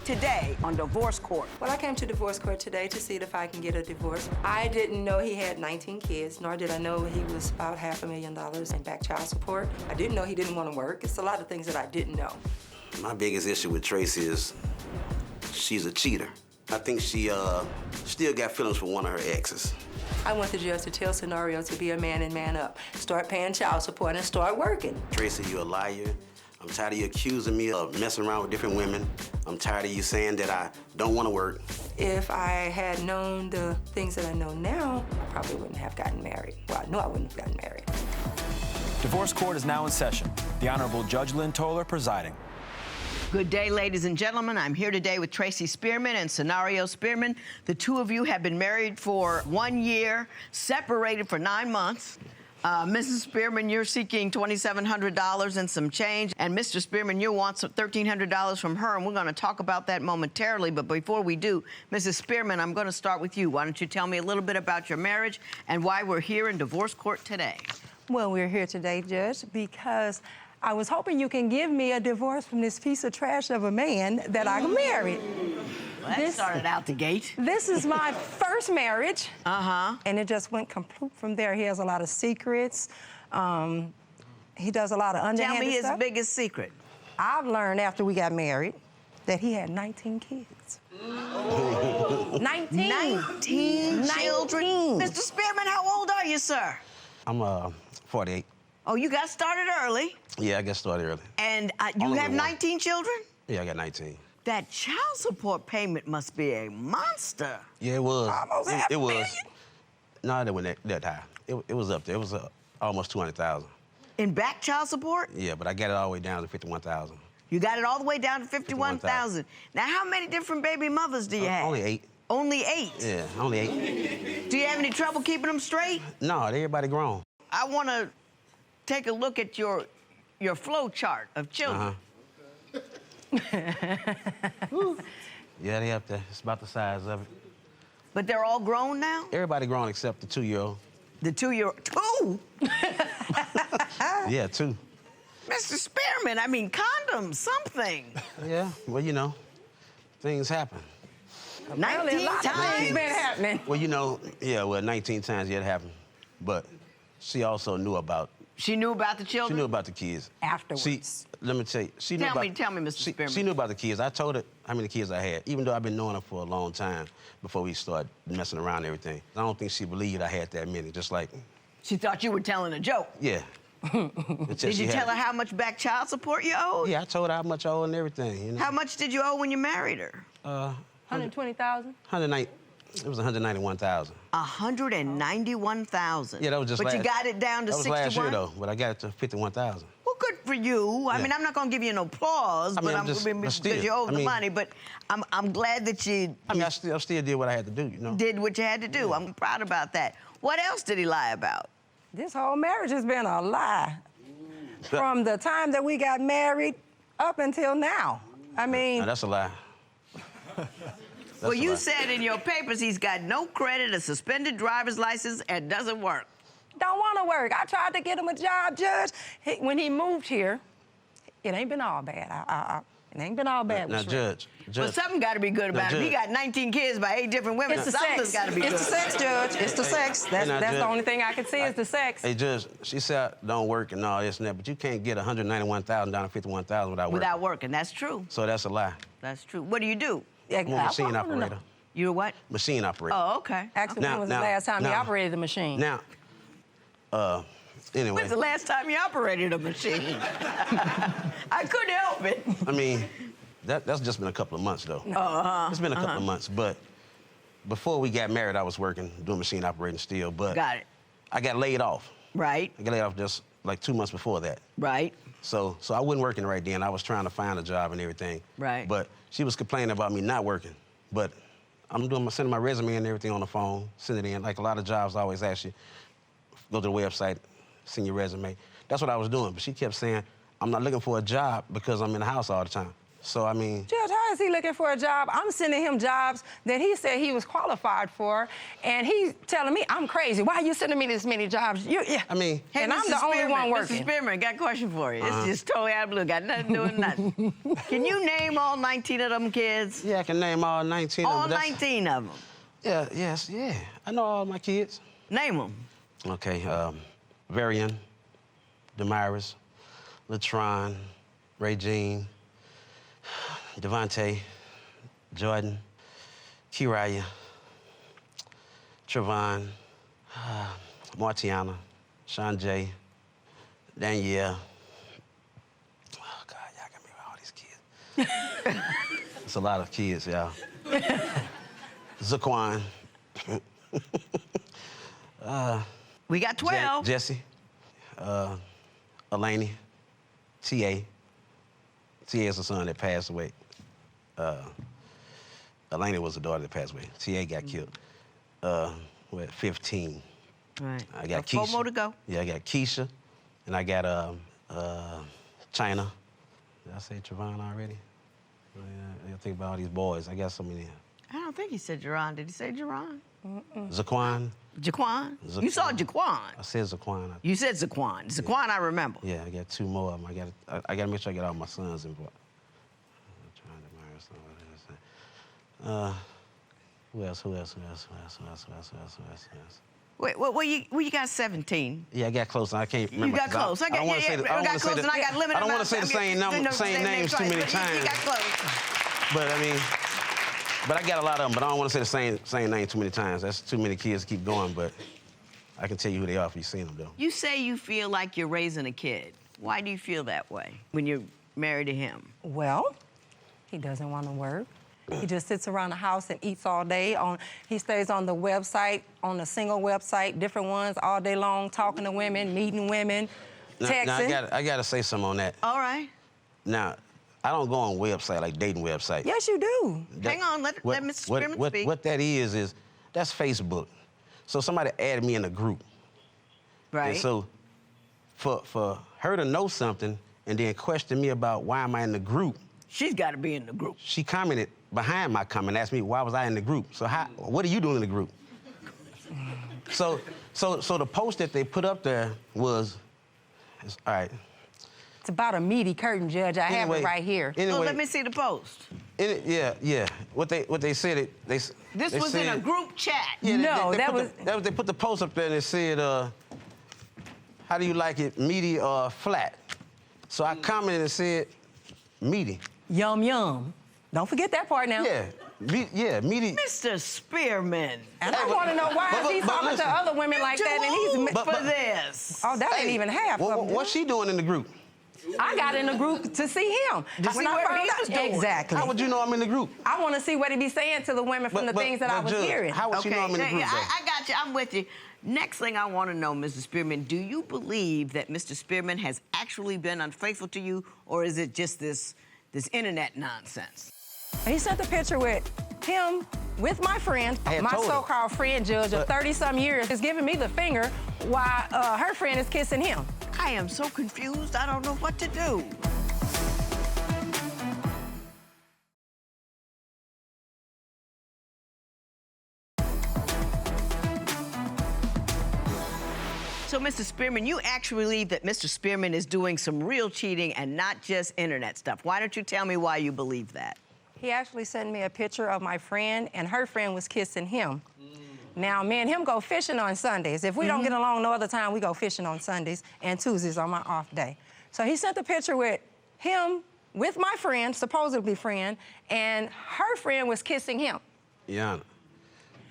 today on Divorce Court. Well, I came to divorce court today to see if I can get a divorce. I didn't know he had 19 kids, nor did I know he was about $500,000 in back child support. I didn't know he didn't want to work. It's a lot of things that I didn't know. My biggest issue with Tracey is she's a cheater. I think she still got feelings for one of her exes. I went to jail to tell Scenario to be a man and man up, start paying child support and start working. Tracey, you're a liar. I'm tired of you accusing me of messing around with different women. I'm tired of you saying that I don't want to work. If I had known the things that I know now, I probably wouldn't have gotten married. Well, I know I wouldn't have gotten married. Divorce Court is now in session. The Honorable Judge Lynn Toler presiding. Good day, ladies and gentlemen. I'm here today with Tracey Spearman and Scenario Spearman. The two of you have been married for 1 year, separated for 9 months. Mrs. Spearman, you're seeking $2,700 and some change. And Mr. Spearman, you want some $1,300 from her, and we're going to talk about that momentarily. But before we do, Mrs. Spearman, I'm going to start with you. Why don't you tell me a little bit about your marriage and why we're here in divorce court today? Well, we're here today, Judge, because I was hoping you can give me a divorce from this piece of trash of a man that I married. Well, that started out the gate. This is my first marriage. And it just went complete from there. He has a lot of secrets. He does a lot of underhanded Tell me his stuff. biggest secret. I've learned after we got married that he had 19 kids. 19. 19 children. Mr. Spearman, how old are you, sir? I'm 48. Oh, you got started early. Yeah, I got started early. And you have 19 children? Yeah, I got 19. That child support payment must be a monster. Yeah, it was. Almost half It a was. million? No, it wasn't that high. It was up there. It was almost 200,000. In back child support? Yeah, but I got it all the way down to 51,000. You got it all the way down to 51,000. Now, how many different baby mothers do you have? Only 8. Only 8? Yeah, only 8. Do you have any trouble keeping them straight? No, everybody grown. I want to take a look at your flow chart of children. Yeah, they up there. It's about the size of it. But they're all grown now? Everybody grown except the 2-year-old. The 2-year-old. 2? Yeah, 2. Mr. Spearman, I mean, condoms, something. Yeah, well, you know, things happen. 19 times. Been happening. Well, you know, yeah, well, 19 times, yeah, it happened. But she also knew about... She knew about the She children? knew about the kids. Afterwards. Let me tell you, she knew Tell about... me, Mr. Spearman. She knew about the kids. I told her how many kids I had, even though I've been knowing her for a long time before we started messing around and everything. I don't think she believed I had that many, just like... She thought you were telling a joke. Yeah. Did you tell her how much back child support you owed? Yeah, I told her how much I owed and everything, you know. How much did you owe when you married her? 120,000? 190. It was 191,000. 191,000. Yeah, that was just But last... you got it down to 61? That was last year, though, but I got it to 51,000. Well, good for you. I Yeah. mean, I'm not going to give you no applause, I mean, but but still, because you owe I the mean- money. But I'm glad that you I mean, I still did what I had to do, you know. did what you had to do. Yeah. I'm proud about that. What else did he lie about? This whole marriage has been a lie. From the time that we got married up until now. I mean... Now, that's a lie. Well, you lie. said in your papers he's got no credit, a suspended driver's license, and doesn't work. Don't want to work. I tried to get him a job, Judge. When he moved here, it ain't been all bad. It ain't been all bad. Now, with Judge. Well, something got to be good about him. He Judge. got 19 kids by 8 different women. It's the Something's sex. got to be good. It's the sex, Judge. It's the sex. That's Now, the Judge, only thing I can see is the sex. Hey, Judge, she said don't work and all this and that, but you can't get 191,000 down to 51,000 without working. Without working, that's true. So that's a lie. That's true. What do you do? Yeah, I'm a machine operator. You're what? Machine operator. Oh, okay. Actually, Now- when was the now- last time he now- operated the machine? Now, anyway. When's the last time you operated a machine? I couldn't help it. I mean, that's just been a couple of months, though. It's been a couple of months, but before we got married, I was working, doing machine operating still, but... Got it. I got laid off. Right. I got laid off just like 2 months before that. Right. So I wasn't working right then. I was trying to find a job and everything. Right. But she was complaining about me not working. But I'm sending my resume and everything on the phone, send it in. Like a lot of jobs, I always ask you, go to the website, send your resume. That's what I was doing. But she kept saying, I'm not looking for a job because I'm in the house all the time. So, I mean... Judge, how why is he looking for a job? I'm sending him jobs that he said he was qualified for, and he's telling me I'm crazy. Why are you sending me this many jobs? I mean... Hey, and Mr. I'm the only one working. Mr. Spearman, got a question for you. It's just totally out of blue. Got nothing to do with nothing. Can you name all 19 of them kids? Yeah, I can name all 19 of them. All 19 of them. Yeah. I know all my kids. Name them. Okay, Varian, Damaris, Latron, Ray-Jean, Devontae, Jordan, Kiraya, Trevon, Martiana, Sean J, Danielle. Oh, God, y'all got me with all these kids. It's a lot of kids, y'all. Zaquan. We got 12. Jesse, Elaney, T.A. T.A. is a son that passed away. Elaney was the daughter that passed away. T.A. got killed. We're at 15. Right. I got Keisha. 4 more to go. Yeah, I got Keisha, and I got China. Did I say Trevon already? I think about all these boys. I got so many. I don't think he said Jerron. Did he say Jerron? Zaquan. Jaquan? You saw Jaquan. I said Zaquan. You said Zaquan. Zaquan, I remember. Yeah, I got 2 more of them. I got to make sure I get all my sons involved. Who else? Wait, well, you got 17. Yeah, I got close. I can't remember. You got close. I got close, and I got limited. I don't want to say the same names too many times. You got close. But I mean, I got a lot of them. But I don't want to say the same name too many times. That's too many kids to keep going. But I can tell you who they are if you've seen them, though. You say you feel like you're raising a kid. Why do you feel that way when you're married to him? Well, he doesn't want to work. He just sits around the house and eats all day. He stays on the website, on a single website, different ones, all day long, talking to women, meeting women, texting. Now I gotta say something on that. All right. Now, I don't go on website like dating website. Yes, you do. Hang on, let Mr. Spearman speak. What that is that's Facebook. So somebody added me in a group. Right. And so for her to know something and then question me about why am I in the group, She's got to be in the group. she commented behind my comment, asked me why was I in the group. So what are you doing in the group? So the post that they put up there was, all right. It's about a meaty curtain, Judge. I have it right here. Anyway, So let me see the post. Yeah. What they said This was in a group chat. Yeah, No, they put the post up there and it said, how do you like it, meaty or flat? So I commented and said, meaty. Yum, yum. Don't forget that part now. Yeah, meaty. Mr. Spearman. And I want to know why is he talking to other women like that and he's... for this. Oh, that ain't even half of it. What's she doing in the group? I got in the group to see him. To see what he was doing. Exactly. How would you know I'm in the group? I want to see what he be saying to the women from the things that I was Judge, hearing. How would she know I'm in the group, though? I got you. I'm with you. Next thing I want to know, Mr. Spearman, do you believe that Mr. Spearman has actually been unfaithful to you, or is it just this internet nonsense? He sent a picture with him with my friend, my so-called friend, Judge, of 30-some years, is giving me the finger while her friend is kissing him. I am so confused. I don't know what to do. So, Mr. Spearman, you actually believe that Mr. Spearman is doing some real cheating and not just internet stuff. Why don't you tell me why you believe that? He actually sent me a picture of my friend, and her friend was kissing him. Now, me and him go fishing on Sundays. If we don't get along no other time, we go fishing on Sundays and Tuesdays on my off day. So he sent the picture with him, with my friend, supposedly friend, and her friend was kissing him. Yeah.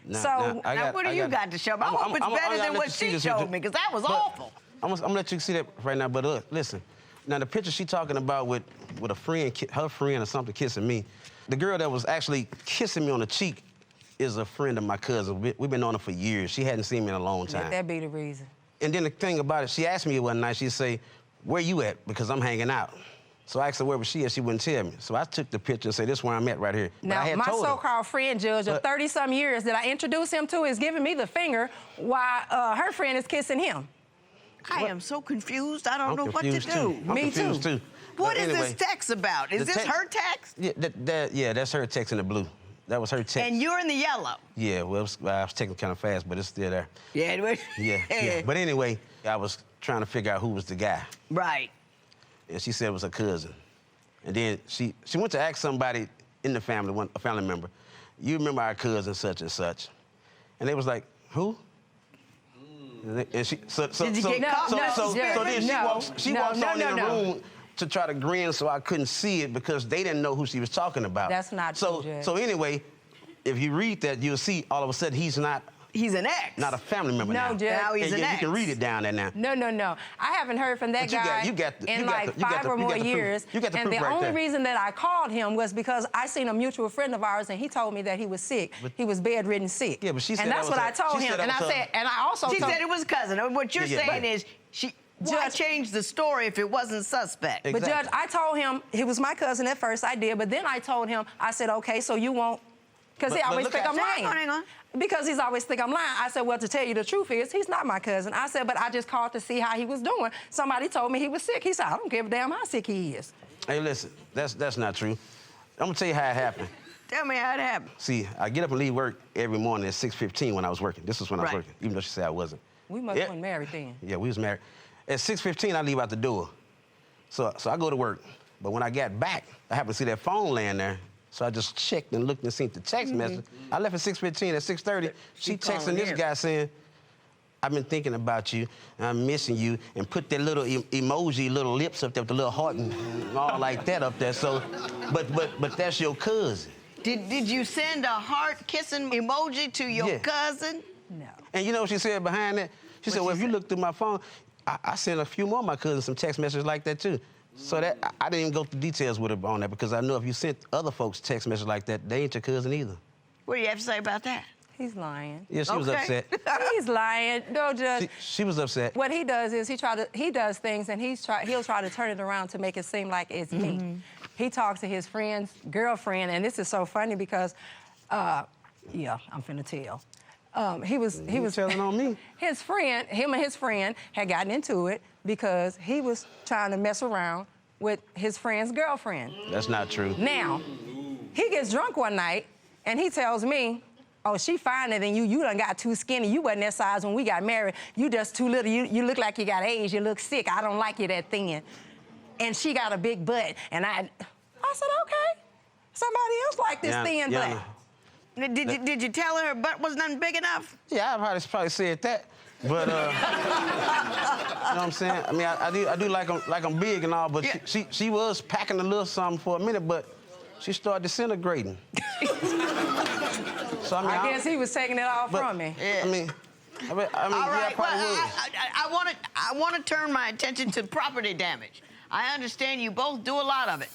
Now, what do you got to show me? I hope it's better than what she showed me, because that was awful. I'm gonna let you see that right now, but look, listen. Now, the picture she talking about with a friend, her friend or something kissing me, the girl that was actually kissing me on the cheek is a friend of my cousin. We've been on her for years. She hadn't seen me in a long time. Let that be the reason. And then the thing about it, she asked me one night, she'd say, where you at? Because I'm hanging out. So I asked her where was she at, she wouldn't tell me. So I took the picture and said, this is where I'm at right here. Now, my so-called friend, Judge, of 30-some years that I introduced him to is giving me the finger while her friend is kissing him. I am so confused. I don't know what to do. I'm confused too. What is anyway, this text about? Is this her text? Yeah, that's her text in the blue. That was her text. And you're in the yellow. Yeah, well, I was texting kind of fast, but it's still there. Yeah, it was. Yeah. But anyway, I was trying to figure out who was the guy. Right. And she said it was her cousin. And then she went to ask somebody in the family, a family member, you remember our cousin such and such? And they was like, who? And she, Did you get caught? So then she walks on in the room to try to grin so I couldn't see it because they didn't know who she was talking about. That's not true, Judge. So anyway, if you read that, you'll see all of a sudden he's not an ex. Not a family member now. No, Judge. Now he's an ex. You can read it down there now. No. I haven't heard from that guy in like 5 or more years. And the only reason that I called him was because I seen a mutual friend of ours, and he told me that he was sick. He was bedridden sick. Yeah, but she said and that's what I told him. And I said, and I also she said it was a cousin. What you're saying is why change the story if it wasn't suspect? Exactly. But Judge, I told him he was my cousin at first. I did, but then I told him, I said, okay, so you won't, because he always think I'm lying. Hang on. Because he's always think I'm lying. I said, well, to tell you the truth is, he's not my cousin. I said, but I just called to see how he was doing. Somebody told me he was sick. He said, I don't give a damn how sick he is. Hey, listen, that's not true. I'm gonna tell you how it happened. Tell me how it happened. See, I get up and leave work every morning at 6:15 when I was working. This was when I was working, even though she said I wasn't. We must have been married then. Yeah, we was married. At 6:15, I leave out the door. So I go to work. But when I got back, I happened to see that phone laying there. So I just checked and looked and seen the text message. I left at 6:15. At 6:30, she texting this guy saying, I've been thinking about you, and I'm missing you, and put that little emoji, little lips up there with the little heart and all like that up there. So, but that's your cousin. Did you send a heart kissing emoji to your cousin? No. And you know what she said behind that? She said, well, if you look through my phone, I sent a few more of my cousins some text messages like that too. So that I didn't even go through details with her on that because I know if you sent other folks text messages like that, they ain't your cousin either. What do you have to say about that? He's lying. Yeah, she was upset. He's lying. No, Judge. She was upset. What he does is he does things and he'll try to turn it around to make it seem like it's me. He talks to his friend's girlfriend, and this is so funny because, yeah, I'm finna tell. He was telling on me. Him and his friend had gotten into it because he was trying to mess around with his friend's girlfriend. That's not true. Now, he gets drunk one night and he tells me, oh, she finer than you. You done got too skinny. You wasn't that size when we got married. You just too little. You look like you got AIDS. You look sick. I don't like you that thin. And she got a big butt. And I said, okay. Somebody else like this thin butt. Did you tell her butt was nothing big enough? Yeah, I probably said that. But, you know what I'm saying? I mean, I do like I'm big and all, but she was packing a little something for a minute, but she started disintegrating. So, I mean, I guess he was taking it all from me. Yeah. I mean, all right, yeah, I probably was. I want to turn my attention to property damage. I understand you both do a lot of it.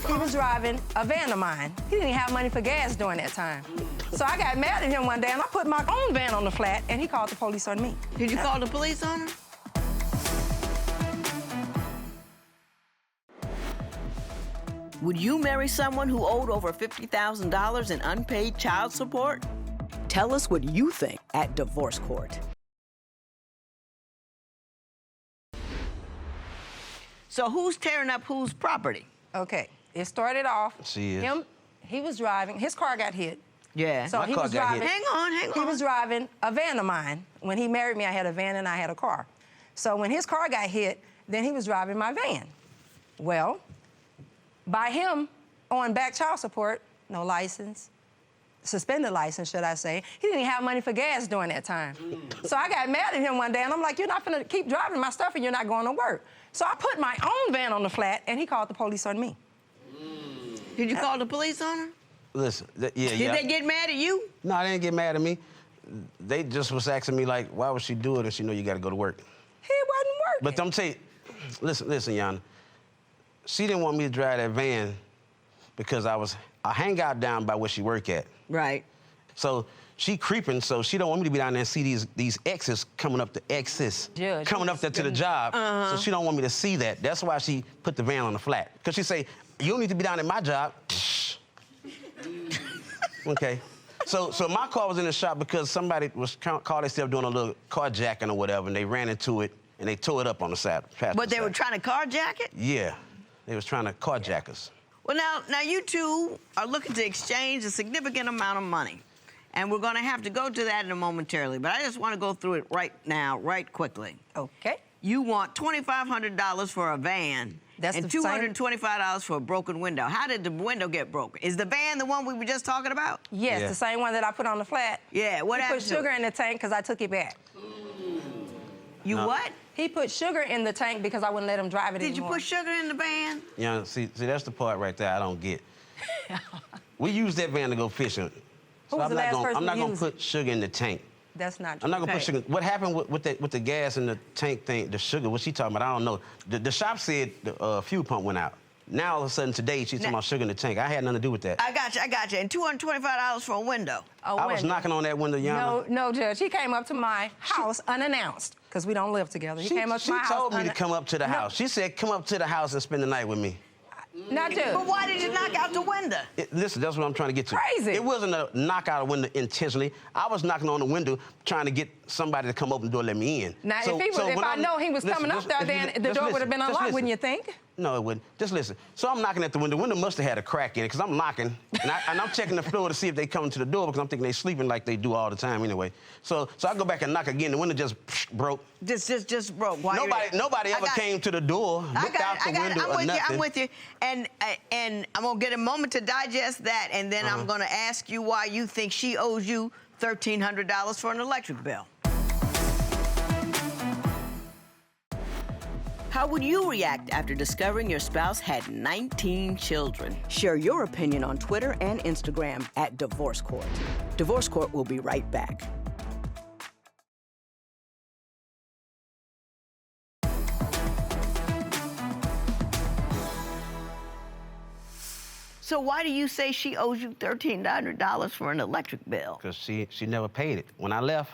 He was driving a van of mine. He didn't have money for gas during that time. So I got mad at him one day, and I put my own van on the flat, and he called the police on me. Did you call the police on him? Would you marry someone who owed over $50,000 in unpaid child support? Tell us what you think at Divorce Court. So who's tearing up whose property? Okay, it started off. He was driving. His car got hit. Yeah. So he was driving. Hang on. He was driving a van of mine. When he married me, I had a van and I had a car. So when his car got hit, then he was driving my van. Well, by him on back child support, no license, suspended license, should I say, he didn't have money for gas during that time. So I got mad at him one day, and I'm like, you're not gonna keep driving my stuff and you're not going to work. So I put my own van on the flat, and he called the police on me. Did you call the police on her? Listen, Did they get mad at you? No, they didn't get mad at me. They just was asking me, like, why would she do it if she know you got to go to work? He wasn't working. But I'm telling you, listen, Yana. She didn't want me to drive that van because I hang out down by where she work at. Right. So she creeping, so she don't want me to be down there and see these exes coming up the coming up there to the job. So she don't want me to see that. That's why she put the van on the flat. Because she say, you don't need to be down at my job. Okay. So my car was in the shop because somebody was caught themselves doing a little carjacking or whatever, and they ran into it and they tore it up on the side. But they were trying to carjack it? Yeah. They was trying to carjack us. Well, now you two are looking to exchange a significant amount of money. And we're going to have to go to that in a momentarily, but I just want to go through it right now, right quickly. Okay. You want $2,500 for a van That's and the same. $225 for a broken window. How did the window get broken? Is the van the one we were just talking about? Yes, Yeah. the same one that I put on the flat. Yeah, what He happened put to sugar it? in the tank because I took it back. You No. what? He put sugar in the tank because I wouldn't let him drive it Did you anymore. put sugar in the van? You know, see, that's the part right there I don't get. We use that van to go fishing. Who was the last person I'm not to gonna use put sugar in the tank. That's not true. I'm not gonna Okay. put sugar. What happened with the gas in the tank thing, the sugar, what she talking about, I don't know. The shop said the fuel pump went out. Now, all of a sudden, today, she's talking about sugar in the tank. I had nothing to do with that. I got you. And $225 for a window. I was knocking on that window, Yana. No, Judge. He came up to my house unannounced because we don't live together. He came up to my house. She told me to come up to the house. She said, come up to the house and spend the night with me. Not Judge. But why did you knock out the window? Listen, that's what I'm trying to get to. Crazy. It wasn't a knock out a window intentionally. I was knocking on the window trying to get somebody to come open the door and let me in. Now, if I know he was coming up there, then the door would have been unlocked, wouldn't you think? No, it wouldn't. Just listen. So I'm knocking at the window. The window must have had a crack in it because I'm knocking, and I'm checking the floor to see if they come to the door because I'm thinking they sleeping like they do all the time anyway. So I go back and knock again. The window just broke. Just broke. While Nobody ever came to the door, looked out the window or nothing. I'm with you. And I'm going to get a moment to digest that, and then I'm going to ask you why you think she owes you $1,300 for an electric bill. How would you react after discovering your spouse had 19 children? Share your opinion on Twitter and Instagram at Divorce Court. Divorce Court will be right back. So why do you say she owes you $1,300 for an electric bill? Because she never paid it. When I left,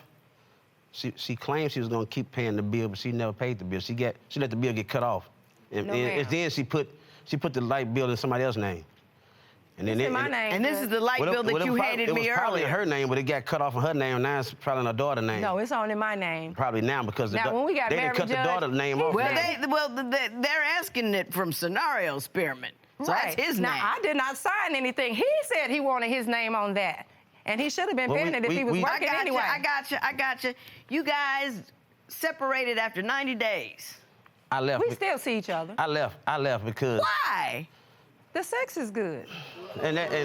she claimed she was going to keep paying the bill, but she never paid the bill. She let the bill get cut off. And then she put the light bill in somebody else's name. And then It's in my name. And this is the light bill that you handed me earlier. It was probably earlier. her name, but it got cut off in her name. Now it's probably in her daughter's name. No, it's only my name. Probably now because Now, when we got they didn't married, cut the Judge, daughter's name off. Well, they're asking it from Scenario Spearman. So Right. that's his now, name. I did not sign anything. He said he wanted his name on that. And he should have been paying it if he was working anyway. I got you. You guys separated after 90 days. I left. We still see each other. I left because. Why? The sex is good. Okay.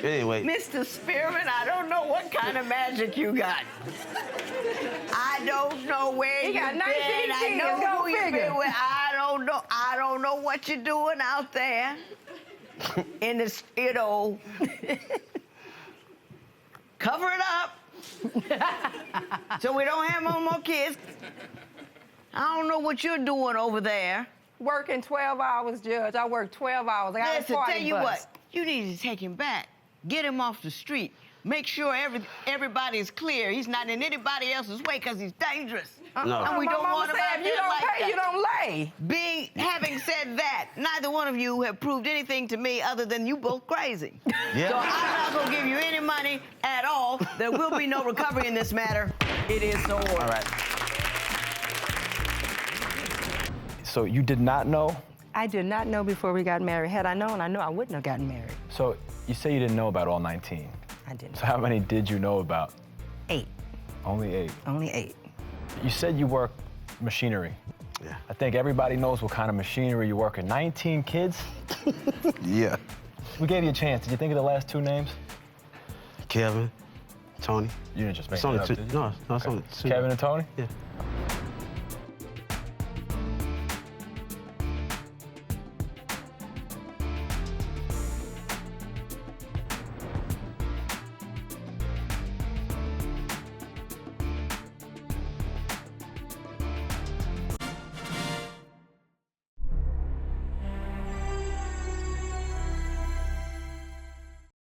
Anyway. Mr. Spearman, I don't know what kind of magic you got. I don't know where He you've got been. 19 I kids, know go who you've figure. been with. I don't know what you're doing out there. In this, cover it up. So we don't have no more kids. I don't know what you're doing over there. Working 12 hours, Judge. I work 12 hours. I got Listen, a party tell you bus. what, you need to take him back. Get him off the street. Make sure everybody's clear. He's not in anybody else's way because he's dangerous. No. And we My don't mama want him said, out if there you don't like pay, that. you don't lay. Having said that, neither one of you have proved anything to me other than you both crazy. Yeah. So I'm not gonna give you any money at all. There will be no recovery in this matter. It is so ordered. All right. So you did not know? I did not know before we got married. Had I known, I know I wouldn't have gotten married. So you say you didn't know about all 19. I didn't. So how many did you know about? 8. Only 8. Only 8. You said you work machinery. Yeah. I think everybody knows what kind of machinery you work in. 19 kids? Yeah. We gave you a chance. Did you think of the last 2 names? Kevin, Tony. You didn't just make It's that only up, 2. did you? No, it's only 2. Kevin and Tony? Yeah.